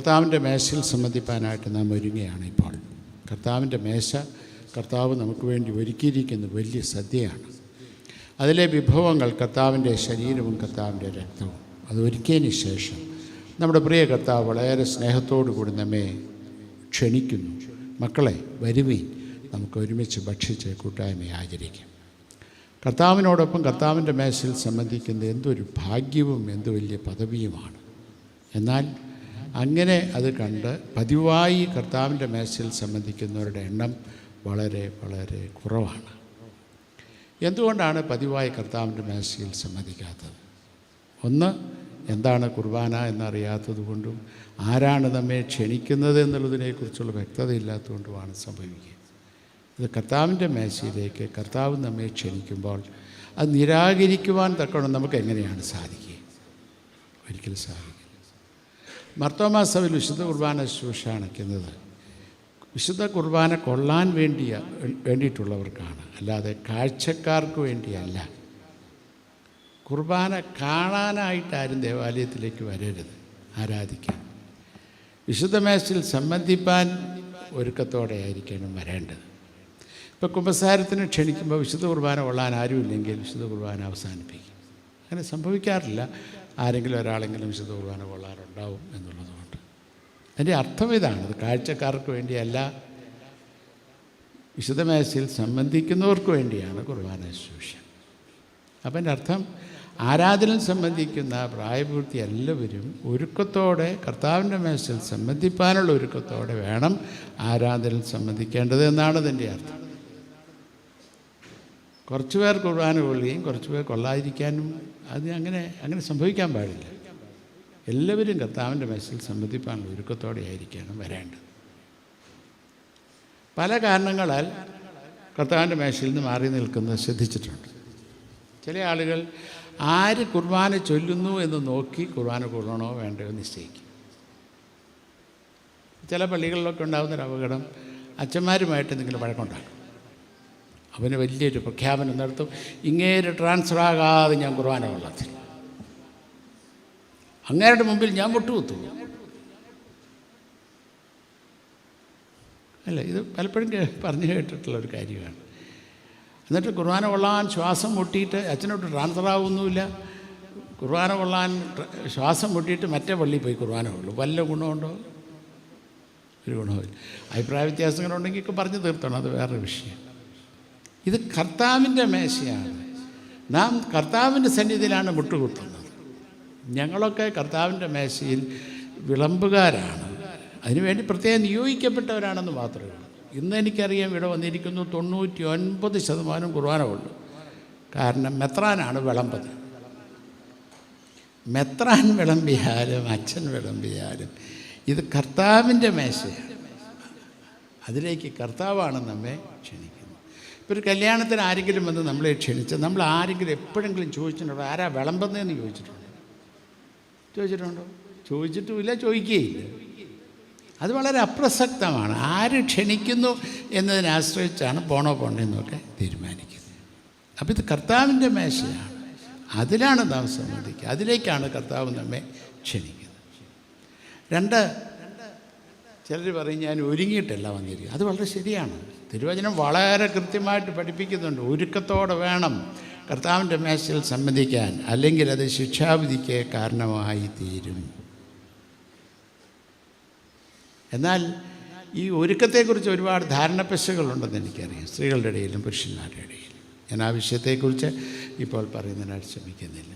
കർത്താവിൻ്റെ മേശയിൽ സംബന്ധിപ്പാനായിട്ട് നാം ഒരുങ്ങുകയാണ് ഇപ്പോൾ. കർത്താവിൻ്റെ മേശ കർത്താവ് നമുക്ക് വേണ്ടി ഒരുക്കിയിരിക്കുന്ന വലിയ സദ്യയാണ്. അതിലെ വിഭവങ്ങൾ കർത്താവിൻ്റെ ശരീരവും കർത്താവിൻ്റെ രക്തവും. അത് ഒരുക്കിയതിന് ശേഷം നമ്മുടെ പ്രിയ കർത്താവ് വളരെ സ്നേഹത്തോടു കൂടി നമ്മെ ക്ഷണിക്കുന്നു. മക്കളെ, വരുവീൻ, നമുക്ക് ഒരുമിച്ച് ഭക്ഷിച്ച് കൂട്ടായ്മ ആചരിക്കും. കർത്താവിനോടൊപ്പം കർത്താവിൻ്റെ മേശയിൽ സംബന്ധിക്കുന്നത് എന്തൊരു ഭാഗ്യവും എന്ത് വലിയ പദവിയുമാണ്. എന്നാൽ അങ്ങനെ അത് കണ്ട് പതിവായി കർത്താവിൻ്റെ മേശയിൽ സംബന്ധിക്കുന്നവരുടെ എണ്ണം വളരെ വളരെ കുറവാണ്. എന്തുകൊണ്ടാണ് പതിവായി കർത്താവിൻ്റെ മേശയിൽ സംബന്ധിക്കാത്തത്? ഒന്ന്, എന്താണ് കുർബാന എന്നറിയാത്തത് കൊണ്ടും ആരാണ് നമ്മെ ക്ഷണിക്കുന്നത് എന്നുള്ളതിനെക്കുറിച്ചുള്ള വ്യക്തതയില്ലാത്തതുകൊണ്ടുമാണ് സംഭവിക്കുക. ഇത് കർത്താവിൻ്റെ മേശയിലേക്ക് കർത്താവ് നമ്മെ ക്ഷണിക്കുമ്പോൾ അത് നിരാകരിക്കുവാൻ തക്കവണ്ണം നമുക്ക് എങ്ങനെയാണ് സാധിക്കുക? ഒരിക്കലും സാധിക്കില്ല. മർത്തോമാ സഭയിൽ വിശുദ്ധ കുർബാന ശുശ്രൂഷ അണയ്ക്കുന്നത് വിശുദ്ധ കുർബാന കൊള്ളാൻ വേണ്ടിയിട്ടുള്ളവർക്കാണ്, അല്ലാതെ കാഴ്ചക്കാർക്ക് വേണ്ടിയല്ല. കുർബാന കാണാനായിട്ടാരും ദേവാലയത്തിലേക്ക് വരരുത്, ആരാധിക്കാൻ. വിശുദ്ധ മേശയിൽ സംബന്ധിപ്പാൻ ഒരുക്കത്തോടെ ആയിരിക്കണം വരേണ്ടത്. ഇപ്പോൾ കുമ്പസാരത്തിന് ക്ഷണിക്കുമ്പോൾ വിശുദ്ധ കുർബാന കൊള്ളാൻ ആരുമില്ലെങ്കിൽ വിശുദ്ധ കുർബാന അവസാനിപ്പിക്കും. അങ്ങനെ സംഭവിക്കാറില്ല. ആരെങ്കിലും ഒരാളെങ്കിലും വിശുദ്ധ കുർബാന കൊള്ളാറുണ്ടാവും എന്നുള്ളതുകൊണ്ട്. അതിൻ്റെ അർത്ഥം ഇതാണ്, അത് കാഴ്ചക്കാർക്ക് വേണ്ടിയല്ല, വിശുദ്ധ മേശയിൽ സംബന്ധിക്കുന്നവർക്ക് വേണ്ടിയാണ് കുർബാന ശുശ്രൂഷ. അപ്പം എൻ്റെ അർത്ഥം, ആരാധനയിൽ സംബന്ധിക്കുന്ന പ്രായപൂർത്തി എല്ലാവരും ഒരുക്കത്തോടെ കർത്താവിൻ്റെ മേശയിൽ സംബന്ധിപ്പാനുള്ള ഒരുക്കത്തോടെ വേണം ആരാധനയിൽ സംബന്ധിക്കേണ്ടത് എന്നാണ് അതിൻ്റെ അർത്ഥം. കുറച്ച് പേർ കുർബാന കൊള്ളുകയും കുറച്ച് പേർ കൊള്ളാതിരിക്കാനും അത് അങ്ങനെ സംഭവിക്കാൻ പാടില്ല. എല്ലാവരും കർത്താവിൻ്റെ മേശയിൽ സംബന്ധിപ്പാനുള്ള ഒരുക്കത്തോടെ ആയിരിക്കണം വരേണ്ടത്. പല കാരണങ്ങളാൽ കർത്താവിൻ്റെ മേശയിൽ നിന്ന് മാറി നിൽക്കുന്നത് ശ്രദ്ധിച്ചിട്ടുണ്ട്. ചില ആളുകൾ ആര് കുർബാന ചൊല്ലുന്നു എന്ന് നോക്കി കുർബാന കൊള്ളണോ വേണ്ടയോ നിശ്ചയിക്കും. ചില പള്ളികളിലൊക്കെ ഉണ്ടാകുന്നൊരു അപകടം, അച്ഛന്മാരുമായിട്ട് എന്തെങ്കിലും വഴക്കുണ്ടാക്കും. അവന് വലിയൊരു പ്രഖ്യാപനം നടത്തും, ഇങ്ങേര് ട്രാൻസ്ഫർ ആകാതെ ഞാൻ കുർബാന കൊള്ളത്തില്ല, അങ്ങേരുടെ മുമ്പിൽ ഞാൻ മുട്ടുകുത്തും. അല്ല, ഇത് പലപ്പോഴും പറഞ്ഞു കേട്ടിട്ടുള്ളൊരു കാര്യമാണ്. എന്നിട്ട് കുർബാന കൊള്ളാൻ ശ്വാസം മുട്ടിയിട്ട് അച്ഛനോട്ട് ട്രാൻസ്ഫർ ആവുന്നുമില്ല. കുർബാന കൊള്ളാൻ ശ്വാസം മുട്ടിയിട്ട് മറ്റേ പള്ളിയിൽ പോയി കുർബാന കൊള്ളു. വല്ല ഗുണമുണ്ടോ? ഒരു ഗുണമില്ല. അഭിപ്രായ വ്യത്യാസങ്ങളുണ്ടെങ്കിൽ ഒക്കെ പറഞ്ഞു തീർത്തണം, അത് വേറൊരു വിഷയം. ഇത് കർത്താവിൻ്റെ മേശയാണ്. നാം കർത്താവിൻ്റെ സന്നിധിയിലാണ് മുട്ടുകുത്തുന്നത്. ഞങ്ങളൊക്കെ കർത്താവിൻ്റെ മേശയിൽ വിളമ്പുകാരാണ്. അതിനുവേണ്ടി പ്രത്യേകം നിയോഗിക്കപ്പെട്ടവരാണെന്ന് മാത്രമേ ഉള്ളൂ. ഇന്ന് എനിക്കറിയാം, ഇവിടെ വന്നിരിക്കുന്നു 99% കുർബാന കൊള്ളു. കാരണം മെത്രാനാണ് വിളമ്പത്. മെത്രാൻ വിളമ്പിയാലും അച്ഛൻ വിളമ്പിയാലും ഇത് കർത്താവിൻ്റെ മേശയാണ്. അതിലേക്ക് കർത്താവാണ് നമ്മെ ക്ഷണിക്കുന്നത്. ഇപ്പോൾ ഒരു കല്യാണത്തിന് ആരെങ്കിലും വന്ന് നമ്മളെ ക്ഷണിച്ച് നമ്മൾ ആരെങ്കിലും എപ്പോഴെങ്കിലും ചോദിച്ചിട്ടുണ്ടോ ആരാ വിളമ്പുന്നതെന്ന് ചോദിച്ചിട്ടുണ്ടോ? ചോദിച്ചിട്ടുമില്ല, ചോദിക്കുകയില്ല. അത് വളരെ അപ്രസക്തമാണ്. ആര് ക്ഷണിക്കുന്നു എന്നതിനെ ആശ്രയിച്ചാണ് പോണോ പോണ്ടെന്നൊക്കെ തീരുമാനിക്കുന്നത്. അപ്പോൾ ഇത് കർത്താവിൻ്റെ മേശയാണ്, അതിലാണ് നാം സംബന്ധിക്കുക, അതിലേക്കാണ് കർത്താവ് നമ്മെ ക്ഷണിക്കുന്നത്. രണ്ട്, ചിലർ പറയും ഞാൻ ഒരുങ്ങിയിട്ടല്ല വന്നിരിക്കുക. അത് വളരെ ശരിയാണ്. തിരുവചനം വളരെ കൃത്യമായിട്ട് പഠിപ്പിക്കുന്നുണ്ട്, ഒരുക്കത്തോടെ വേണം കർത്താവിൻ്റെ മേശയിൽ സംബന്ധിക്കാൻ, അല്ലെങ്കിൽ അത് ശിക്ഷാവിധിക്ക് കാരണമായി തീരും. എന്നാൽ ഈ ഒരുക്കത്തെക്കുറിച്ച് ഒരുപാട് ധാരണപ്പശകളുണ്ടെന്ന് എനിക്കറിയാം, സ്ത്രീകളുടെ ഇടയിലും പുരുഷന്മാരുടെ ഇടയിലും. ഞാൻ ആ വിഷയത്തെക്കുറിച്ച് ഇപ്പോൾ പറയുന്നതിനായിട്ട് ശ്രമിക്കുന്നില്ല.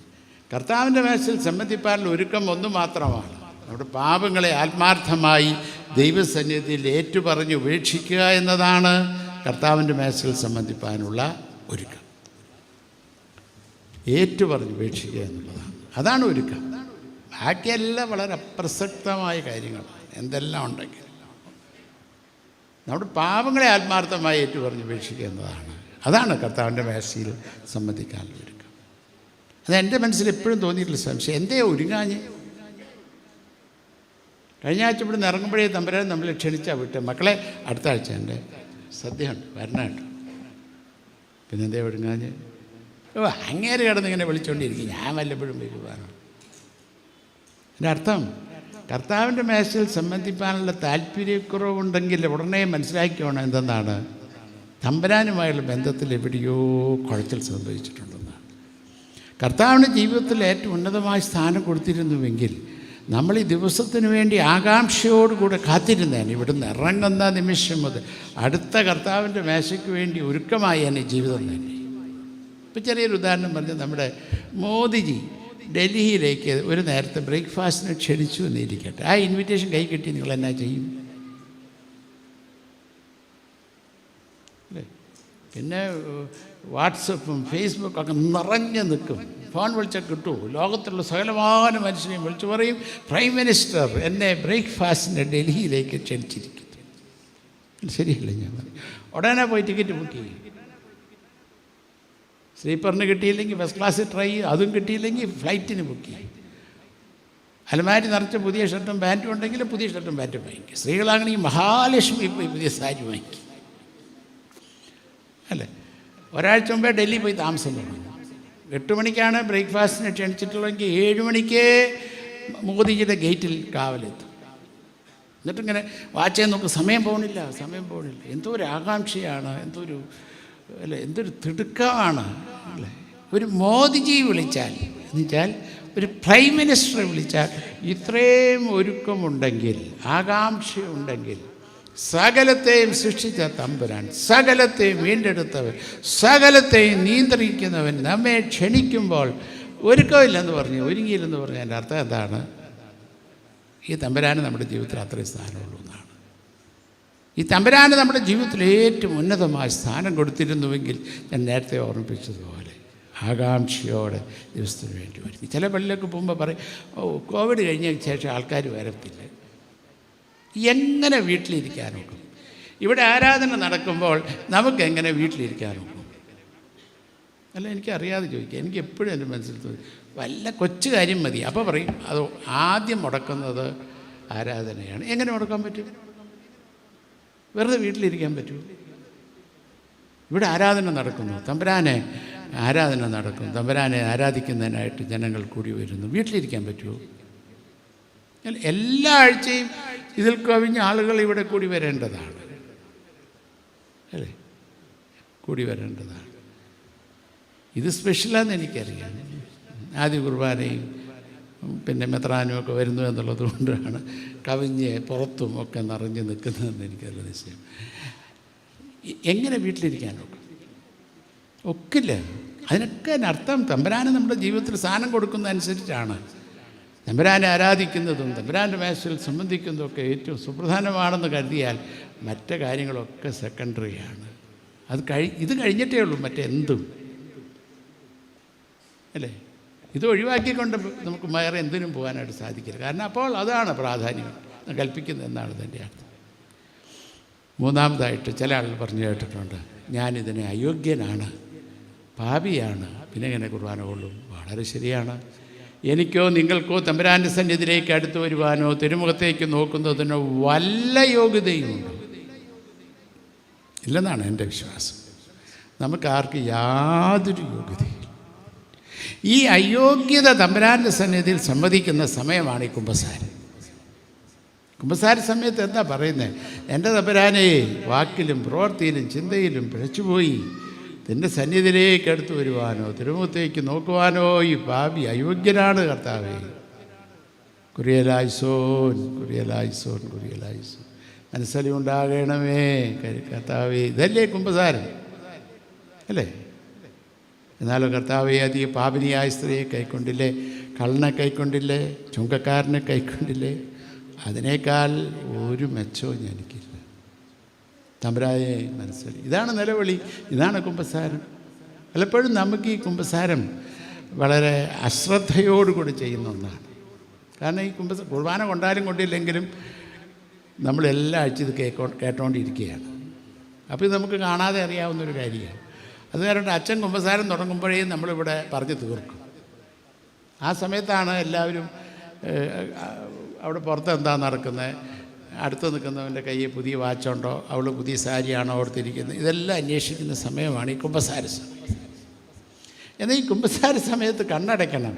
കർത്താവിൻ്റെ മേശയിൽ സംബന്ധിപ്പാനുള്ള ഒരുക്കം ഒന്ന് മാത്രമാണ്, നമ്മുടെ പാപങ്ങളെ ആത്മാർത്ഥമായി ദൈവസന്നിധിയിൽ ഏറ്റുപറഞ്ഞ് ഉപേക്ഷിക്കുക എന്നതാണ് കർത്താവിൻ്റെ മേശയിൽ സംബന്ധിപ്പാനുള്ള ഒരുക്കം. ഏറ്റുപറഞ്ഞ് ഉപേക്ഷിക്കുക എന്നുള്ളതാണ്, അതാണ് ഒരുക്കം. ബാക്കിയെല്ലാം വളരെ അപ്രസക്തമായ കാര്യങ്ങളാണ്. എന്തെല്ലാം ഉണ്ടെങ്കിൽ നമ്മുടെ പാപങ്ങളെ ആത്മാർത്ഥമായി ഏറ്റുപറഞ്ഞ് ഉപേക്ഷിക്കുക എന്നതാണ്, അതാണ് കർത്താവിൻ്റെ മേശയിൽ സംബന്ധിക്കാനുള്ള ഒരുക്കം. അത് എൻ്റെ മനസ്സിൽ എപ്പോഴും തോന്നിയിട്ടുള്ള സംശയം, എന്തേ ഒരുങ്ങാഞ്ഞ്? കഴിഞ്ഞ ആഴ്ച ഇവിടെ നിന്ന് ഇറങ്ങുമ്പോഴേ തമ്പുരാൻ നമ്മളെ ക്ഷണിച്ചാൽ വിട്ട്, മക്കളെ അടുത്ത ആഴ്ച എൻ്റെ സദ്യയുണ്ട് വരണുണ്ട്. പിന്നെ എന്തേ ഒരുങ്ങാഞ്ഞ്? അങ്ങേര് കിടന്ന് ഇങ്ങനെ വിളിച്ചുകൊണ്ടിരിക്കും, ഞാൻ വല്ലപ്പോഴും വരുവാനോ. എൻ്റെ അർത്ഥം, കർത്താവിൻ്റെ മേശയിൽ സംബന്ധിക്കാനുള്ള താല്പര്യക്കുറവുണ്ടെങ്കിൽ ഉടനെ മനസ്സിലാക്കിയോണം എന്തെന്നാണ്, തമ്പുരാനുമായുള്ള ബന്ധത്തിൽ എവിടെയോ കുഴച്ചിൽ സംഭവിച്ചിട്ടുണ്ടെന്നാണ്. കർത്താവിന് ജീവിതത്തിൽ ഏറ്റവും ഉന്നതമായ സ്ഥാനം കൊടുത്തിരുന്നുവെങ്കിൽ നമ്മൾ ഈ ദിവസത്തിന് വേണ്ടി ആകാംക്ഷയോടുകൂടെ കാത്തിരുന്നേനെ. ഇവിടുന്ന് ഇറങ്ങുന്ന നിമിഷം മുതൽ അടുത്ത കർത്താവിൻ്റെ മേശയ്ക്ക് വേണ്ടി ഒരുക്കമായി തന്നെ ജീവിതം തന്നെ. ഇപ്പം ചെറിയൊരു ഉദാഹരണം പറഞ്ഞ്, നമ്മുടെ മോദിജി ഡൽഹിയിലേക്ക് ഒരു നേരത്തെ ബ്രേക്ക്ഫാസ്റ്റിന് ക്ഷണിച്ചു എന്നിരിക്കട്ടെ. ആ ഇൻവിറ്റേഷൻ കൈ കിട്ടി നിങ്ങൾ എന്നാ ചെയ്യും? അല്ലേ? പിന്നെ വാട്സപ്പും ഫേസ്ബുക്കൊക്കെ നിറഞ്ഞു നിൽക്കും. ഫോൺ വിളിച്ചാൽ കിട്ടുമോ? ലോകത്തുള്ള സകലമാന മനുഷ്യനെയും വിളിച്ചു പറയും, പ്രൈം മിനിസ്റ്റർ എന്നെ ബ്രേക്ക്ഫാസ്റ്റിന് ഡൽഹിയിലേക്ക് ക്ഷണിച്ചിരിക്കുന്നു. ശരിയല്ല ഞാൻ പറയും. ഉടനെ പോയി ടിക്കറ്റ് ബുക്ക് ചെയ്യും. സ്ലീപ്പറിന് കിട്ടിയില്ലെങ്കിൽ ഫസ്റ്റ് ക്ലാസ്സിൽ ട്രൈ ചെയ്യും. അതും കിട്ടിയില്ലെങ്കിൽ ഫ്ലൈറ്റിന് ബുക്ക് ചെയ്യും. അലമാരി നിറച്ച പുതിയ ഷർട്ടും പാൻറ്റും ഉണ്ടെങ്കിൽ പുതിയ ഷർട്ടും പാൻറ്റും വാങ്ങിക്കും. സ്ത്രീകളാണെങ്കിൽ മഹാലക്ഷ്മി പോയി പുതിയ സാരി വാങ്ങിക്കും. അല്ലേ? ഒരാഴ്ച മുമ്പേ ഡൽഹി പോയി താമസം തുടങ്ങും. 8 മണിക്കാണ് ബ്രേക്ക്ഫാസ്റ്റിന് ക്ഷണിച്ചിട്ടുള്ളതെങ്കിൽ 7 മണിക്ക് മോദിജിയുടെ ഗേറ്റിൽ കാവലെത്തും. എന്നിട്ടിങ്ങനെ വാച്ച് നോക്കും, സമയം പോകണില്ല. എന്തോ ഒരു ആകാംക്ഷയാണ്, എന്തൊരു തിടുക്കമാണ്. അല്ലേ? ഒരു മോദിജി വിളിച്ചാൽ, എന്നുവെച്ചാൽ ഒരു പ്രൈം മിനിസ്റ്ററെ വിളിച്ചാൽ ഇത്രയും ഒരുക്കമുണ്ടെങ്കിൽ, ആകാംക്ഷയുണ്ടെങ്കിൽ, സകലത്തെയും സൃഷ്ടിച്ച തമ്പുരാൻ, സകലത്തെയും വീണ്ടെടുത്തവൻ, സകലത്തെയും നിയന്ത്രിക്കുന്നവൻ നമ്മെ ക്ഷണിക്കുമ്പോൾ ഒരുക്കമില്ലെന്ന് പറഞ്ഞു, ഒരുങ്ങിയില്ലെന്ന് പറഞ്ഞു. അതിൻ്റെ അർത്ഥം എന്താണ്? ഈ തമ്പുരാന് നമ്മുടെ ജീവിതത്തിൽ അത്രയും സ്ഥാനമുള്ളൂ എന്നാണ്. ഈ തമ്പുരാന് നമ്മുടെ ജീവിതത്തിൽ ഏറ്റവും ഉന്നതമായ സ്ഥാനം കൊടുത്തിരുന്നുവെങ്കിൽ ഞാൻ നേരത്തെ ഓർമ്മിപ്പിച്ചതുപോലെ ആകാംക്ഷയോടെ ദിവസത്തിന് വേണ്ടി വരും. ചില പള്ളിയിലൊക്കെ പോകുമ്പോൾ പറയും, കോവിഡ് കഴിഞ്ഞ ശേഷം ആൾക്കാർ വരത്തില്ല. എങ്ങനെ വീട്ടിലിരിക്കാനൊക്കും? ഇവിടെ ആരാധന നടക്കുമ്പോൾ നമുക്ക് എങ്ങനെ വീട്ടിലിരിക്കാനൊക്കും? അല്ല, എനിക്കറിയാതെ ചോദിക്കുക. എനിക്ക് എപ്പോഴും എൻ്റെ മനസ്സിൽ തോന്നി വല്ല കൊച്ചു കാര്യം മതി. അപ്പോൾ പറയും അത് ആദ്യം മുടക്കുന്നത് ആരാധനയാണ്. എങ്ങനെ മുടക്കാൻ പറ്റും? വെറുതെ വീട്ടിലിരിക്കാൻ പറ്റുമോ? ഇവിടെ ആരാധന നടക്കുന്നു, തമ്പുരാനെ ആരാധന നടക്കുന്നു, തമ്പുരാനെ ആരാധിക്കുന്നതിനായിട്ട് ജനങ്ങൾ കൂടി വരുന്നു. വീട്ടിലിരിക്കാൻ പറ്റുമോ? എല്ലാ ആഴ്ചയും ഇതിൽ കവിഞ്ഞ ആളുകൾ ഇവിടെ കൂടി വരേണ്ടതാണ്. അല്ലേ? കൂടി വരേണ്ടതാണ്. ഇത് സ്പെഷ്യലാണെന്ന് എനിക്കറിയാം. ആദ്യ കുർബാനയും പിന്നെ മെത്രാനും ഒക്കെ വരുന്നു എന്നുള്ളത് കൊണ്ടാണ് കവിഞ്ഞ് പുറത്തും ഒക്കെ നിറഞ്ഞു നിൽക്കുന്നതെന്ന് എനിക്കറിയാം നിശ്ചയം. എങ്ങനെ വീട്ടിലിരിക്കാനൊക്കെ ഒക്കില്ല. അതിനൊക്കെ അർത്ഥം തമ്പുരാന് നമ്മുടെ ജീവിതത്തിൽ സ്ഥാനം കൊടുക്കുന്നതനുസരിച്ചാണ്. തമ്പുരാനെ ആരാധിക്കുന്നതും തമ്പുരാൻ്റെ മേശയിൽ സംബന്ധിക്കുന്നതൊക്കെ ഏറ്റവും സുപ്രധാനമാണെന്ന് കരുതിയാൽ മറ്റ് കാര്യങ്ങളൊക്കെ സെക്കൻഡറിയാണ്. ഇത് കഴിഞ്ഞിട്ടേ ഉള്ളൂ മറ്റെന്തും. അല്ലേ? ഇത് ഒഴിവാക്കിക്കൊണ്ട് നമുക്ക് വേറെ എന്തിനും പോകാനായിട്ട് സാധിക്കില്ല. കാരണം അപ്പോൾ അതാണ് പ്രാധാന്യം കൽപ്പിക്കുന്നത് എന്നാണ് ഇതിൻ്റെ അർത്ഥം. മൂന്നാമതായിട്ട് ചില ആളുകൾ പറഞ്ഞു കേട്ടിട്ടുണ്ട്, ഞാനിതിനെ അയോഗ്യനാണ്, പാപിയാണ്, പിന്നെ എങ്ങനെ കുർബാന കൊള്ളും? വളരെ ശരിയാണ്. എനിക്കോ നിങ്ങൾക്കോ തമ്പുരാൻ്റെ സന്നിധിയിലേക്ക് അടുത്ത് വരുവാനോ തിരുമുഖത്തേക്ക് നോക്കുന്നതിനോ വല്ല യോഗ്യതയുമുണ്ടോ? ഇല്ലെന്നാണ് എൻ്റെ വിശ്വാസം. നമുക്കാർക്ക് യാതൊരു യോഗ്യതയില്ല. ഈ അയോഗ്യത തമ്പുരാൻ്റെ സന്നിധിയിൽ സമ്മതിക്കുന്ന സമയമാണ് ഈ കുമ്പസാരം. കുമ്പസാര സമയത്ത് എന്താ പറയുന്നത്? എൻ്റെ തമ്പുരാനെ, വാക്കിലും പ്രവൃത്തിയിലും ചിന്തയിലും പിഴച്ചുപോയി നിൻ്റെ സന്നിധിയിലേക്ക് അടുത്ത് വരുവാനോ തിരുമുഖത്തേക്ക് നോക്കുവാനോ ഈ പാപി അയോഗ്യനാണ് കർത്താവേ. കുറിയലായിസോൻ കുറിയലായിസോൻ കുറിയലായിസോൻ. മനസ്സലി ഉണ്ടാകണമേ കർത്താവേ. ഇതല്ലേ കുമ്പസാരം? അല്ലേ? എന്നാലോ കർത്താവേ, അധിക പാപിനിയായ സ്ത്രീയെ കൈക്കൊണ്ടില്ലേ, കള്ളനെ കൈക്കൊണ്ടില്ലേ, ചുങ്കക്കാരനെ കൈക്കൊണ്ടില്ലേ, അതിനേക്കാൾ ഒരു മെച്ചവും എനിക്കില്ല. തമ്പുരാനെ മനസ്സിൽ. ഇതാണ് നിലവിളി, ഇതാണ് കുമ്പസാരം. പലപ്പോഴും നമുക്ക് ഈ കുമ്പസാരം വളരെ അശ്രദ്ധയോടുകൂടി ചെയ്യുന്ന ഒന്നാണ്. കാരണം ഈ കുർബാന കൊണ്ടാലും കൊണ്ടില്ലെങ്കിലും നമ്മളെല്ലാ ആഴ്ച ഇത് കേട്ടോണ്ടിരിക്കുകയാണ്. അപ്പോൾ ഇത് നമുക്ക് കാണാതെ അറിയാവുന്നൊരു കാര്യമാണ്. അത് കാരണം അച്ഛൻ കുമ്പസാരം തുടങ്ങുമ്പോഴേ നമ്മളിവിടെ പറഞ്ഞു തീർക്കും. ആ സമയത്താണ് എല്ലാവരും അവിടെ പുറത്ത് എന്താ നടക്കുന്നത്, അടുത്ത് നിൽക്കുന്നവൻ്റെ കയ്യിൽ പുതിയ വാച്ചുണ്ടോ, അവൾ പുതിയ സാരിയാണോ ഓർത്തിരിക്കുന്നത്, ഇതെല്ലാം അന്വേഷിക്കുന്ന സമയമാണ് ഈ കുമ്പസാര സമയം. എന്നാൽ ഈ കുമ്പസാര സമയത്ത് കണ്ണടയ്ക്കണം.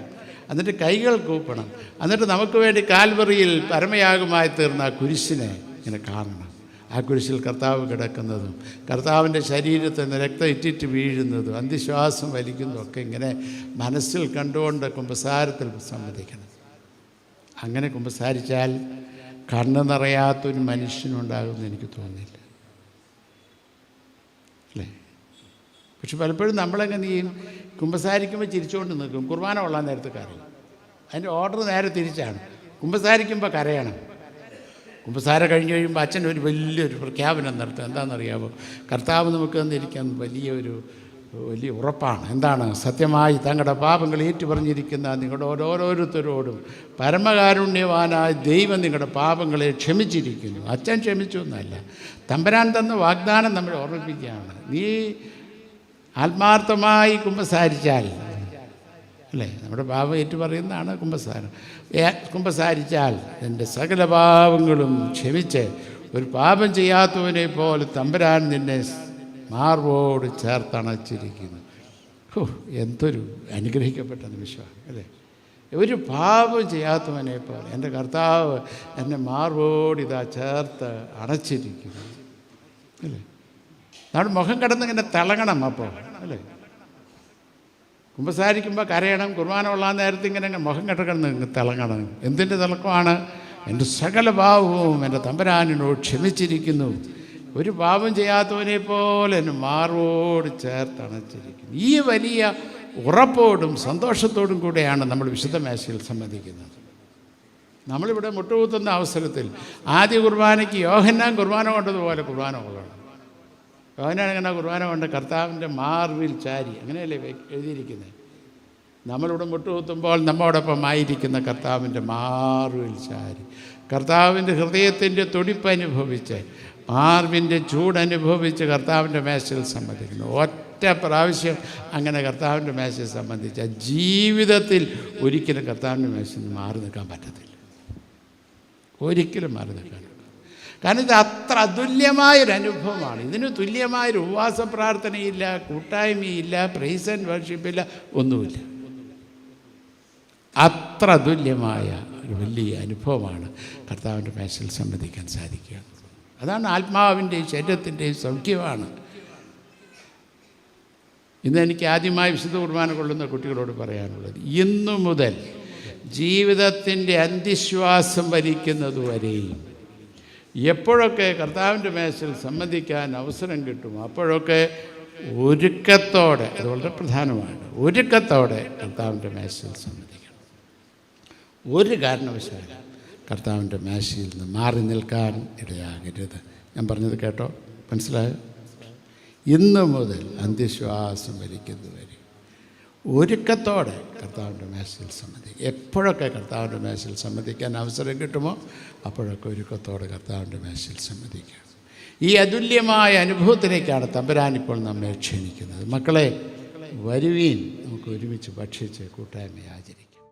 എന്നിട്ട് കൈകൾ കൂപ്പണം, എന്നിട്ട് നമുക്ക് വേണ്ടി കാൽവറിയിൽ പരമയാഗമായി തീർന്ന ആ കുരിശിനെ ഇങ്ങനെ കാണണം. ആ കുരിശിൽ കർത്താവ് കിടക്കുന്നതും കർത്താവിൻ്റെ ശരീരത്തിൽ നിന്ന് രക്തം ഇറ്റിറ്റ് വീഴുന്നതും അന്ത്യശ്വാസം വലിക്കുന്നതും ഒക്കെ ഇങ്ങനെ മനസ്സിൽ കണ്ടുകൊണ്ട് കുമ്പസാരത്തിൽ സംബന്ധിക്കണം. അങ്ങനെ കുമ്പസാരിച്ചാൽ കണ്ണ് നിറയാത്തൊരു മനുഷ്യനുണ്ടാകുമെന്ന് എനിക്ക് തോന്നുന്നില്ല, അല്ലേ? പക്ഷെ പലപ്പോഴും നമ്മളെങ്ങനെ ചെയ്യും, കുമ്പസാരിക്കുമ്പോൾ ചിരിച്ചുകൊണ്ട് നിൽക്കും, കുർബാന കൊള്ളാൻ നേരത്തെ കരയും. അതിൻ്റെ ഓർഡർ നേരെ തിരിച്ചാണ്. കുമ്പസാരിക്കുമ്പോൾ കരയണം. കുമ്പസാരം കഴിഞ്ഞ് കഴിയുമ്പോൾ അച്ഛൻ ഒരു വലിയൊരു പ്രഖ്യാപനം നടത്തും. എന്താണെന്നറിയാമോ? കർത്താവ് നമുക്ക് തന്നിരിക്കാൻ വലിയ ഉറപ്പാണ്. എന്താണ്? സത്യമായി തങ്ങളുടെ പാപങ്ങൾ ഏറ്റുപറഞ്ഞിരിക്കുന്ന നിങ്ങളുടെ ഓരോരുത്തരോടും പരമകാരുണ്യവാനായ ദൈവം നിങ്ങളുടെ പാപങ്ങളെ ക്ഷമിച്ചിരിക്കുന്നു. അച്ഛൻ ക്ഷമിച്ചു എന്നല്ല, തമ്പുരാൻ തന്ന വാഗ്ദാനം നമ്മളെ ഓർമ്മിപ്പിക്കുകയാണ്. നീ ആത്മാർത്ഥമായി കുമ്പസാരിച്ചാൽ, അല്ലേ, നമ്മുടെ പാപം ഏറ്റുപറയുന്നതാണ് കുമ്പസാരം. കുമ്പസാരിച്ചാൽ എൻ്റെ സകല പാപങ്ങളും ക്ഷമിച്ച് ഒരു പാപം ചെയ്യാത്തവനെ പോലെ തമ്പുരാൻ നിന്നെ മാർവോട് ചേർത്തണച്ചിരിക്കുന്നു. എന്തൊരു അനുഗ്രഹിക്കപ്പെട്ട നിമിഷമാണ്, അല്ലേ? ഒരു പാപം ചെയ്യാത്തവനെ പോലെ എൻ്റെ കർത്താവ് എന്നെ മാർവോട് ഇതാ ചേർത്ത് അണച്ചിരിക്കുന്നു, അല്ലേ? നമ്മുടെ മുഖം കിടന്നിങ്ങനെ തിളങ്ങണം അപ്പോൾ, അല്ലേ? കുമ്പസാരിക്കുമ്പോൾ കരയണം, കുർബാന കൊള്ളാൻ നേരത്തെ ഇങ്ങനെ മുഖം കിടക്കിടന്ന് തിളങ്ങണം. എന്തിൻ്റെ തിളക്കമാണ്? എൻ്റെ സകല പാപവും എൻ്റെ തമ്പുരാനോട് ക്ഷമിച്ചിരിക്കുന്നു, ഒരു പാപം ചെയ്യാത്തവനെ പോലെ എന്നെ മാർവോട് ചേർത്തണച്ചിരിക്കുന്നു. ഈ വലിയ ഉറപ്പോടും സന്തോഷത്തോടും കൂടെയാണ് നമ്മൾ വിശുദ്ധ മേശയിൽ സംബന്ധിക്കുന്നത്. നമ്മളിവിടെ മുട്ടുകുത്തുന്ന അവസരത്തിൽ ആദ്യ കുർബാനയ്ക്ക് യോഹന്നാൻ കുർബാന കൊണ്ടതുപോലെ കുർബാന കൊള്ളണം. യോഹന്നാൻ എങ്ങനെ കുർബാന കൊണ്ട്? കർത്താവിൻ്റെ മാർവിൽ ചാരി, അങ്ങനെയല്ലേ എഴുതിയിരിക്കുന്നത്. നമ്മളിവിടെ മുട്ടുകുത്തുമ്പോൾ നമ്മോടൊപ്പം ആയിരിക്കുന്ന കർത്താവിൻ്റെ മാർവിൽ ചാരി, കർത്താവിൻ്റെ ഹൃദയത്തിൻ്റെ തുടിപ്പനുഭവിച്ച്, മാർവിൻ്റെ ചൂടനുഭവിച്ച് കർത്താവിൻ്റെ മേശയിൽ സംബന്ധിക്കുന്നു. ഒറ്റ പ്രാവശ്യം അങ്ങനെ കർത്താവിൻ്റെ മേശയെ സംബന്ധിച്ച ജീവിതത്തിൽ ഒരിക്കലും കർത്താവിൻ്റെ മേശയിൽ നിന്ന് മാറി നിൽക്കാൻ പറ്റത്തില്ല, ഒരിക്കലും മാറി നിൽക്കാൻ. കാരണം ഇത് അത്ര അതുല്യമായൊരനുഭവമാണ്. ഇതിന് തുല്യമായൊരു ഉപവാസ പ്രാർത്ഥനയില്ല, കൂട്ടായ്മയില്ല, പ്രൈസ് ആൻഡ് വർഷിപ്പില്ല, ഒന്നുമില്ല. അത്ര അതുല്യമായ ഒരു വലിയ അനുഭവമാണ് കർത്താവിൻ്റെ മേശയിൽ സംബന്ധിക്കാൻ സാധിക്കുക. അതാണ് ആത്മാവിൻ്റെയും ശരീരത്തിൻ്റെയും സൗഖ്യമാണ്. ഇന്ന് എനിക്ക് ആദ്യമായി വിശുദ്ധ കുർബാന കൊള്ളുന്ന കുട്ടികളോട് പറയാനുള്ളത്, ഇന്നു മുതൽ ജീവിതത്തിൻ്റെ അന്ത്യശ്വാസം വലിക്കുന്നതുവരെയും എപ്പോഴൊക്കെ കർത്താവിൻ്റെ മേശയിൽ സംബന്ധിക്കാൻ അവസരം കിട്ടും അപ്പോഴൊക്കെ ഒരുക്കത്തോടെ, അത് വളരെ പ്രധാനമാണ്, ഒരുക്കത്തോടെ കർത്താവിൻ്റെ മേശയിൽ സംബന്ധിക്കണം. ഒരു കാരണവശാലും കർത്താവിൻ്റെ മേശയിൽ നിന്ന് മാറി നിൽക്കാൻ ഇടയാകരുത്. ഞാൻ പറഞ്ഞത് കേട്ടോ? മനസ്സിലായോ? ഇന്ന് മുതൽ അന്ത്യശ്വാസം വലിക്കുന്നതുവരെ ഒരുക്കത്തോടെ കർത്താവിൻ്റെ മേശയിൽ സംബന്ധിക്കുക. എപ്പോഴൊക്കെ കർത്താവിൻ്റെ മേശയിൽ സംബന്ധിക്കാൻ അവസരം കിട്ടുമോ അപ്പോഴൊക്കെ ഒരുക്കത്തോടെ കർത്താവിൻ്റെ മേശയിൽ സംബന്ധിക്കുക. ഈ അതുല്യമായ അനുഭവത്തിലേക്കാണ് തമ്പുരാൻ ഇപ്പോൾ നമ്മെ ക്ഷണിക്കുന്നത്. മക്കളെ, വരുവീൻ, നമുക്ക് ഒരുമിച്ച് ഭക്ഷിച്ച് കൂട്ടായ്മ ആചരിക്കാം.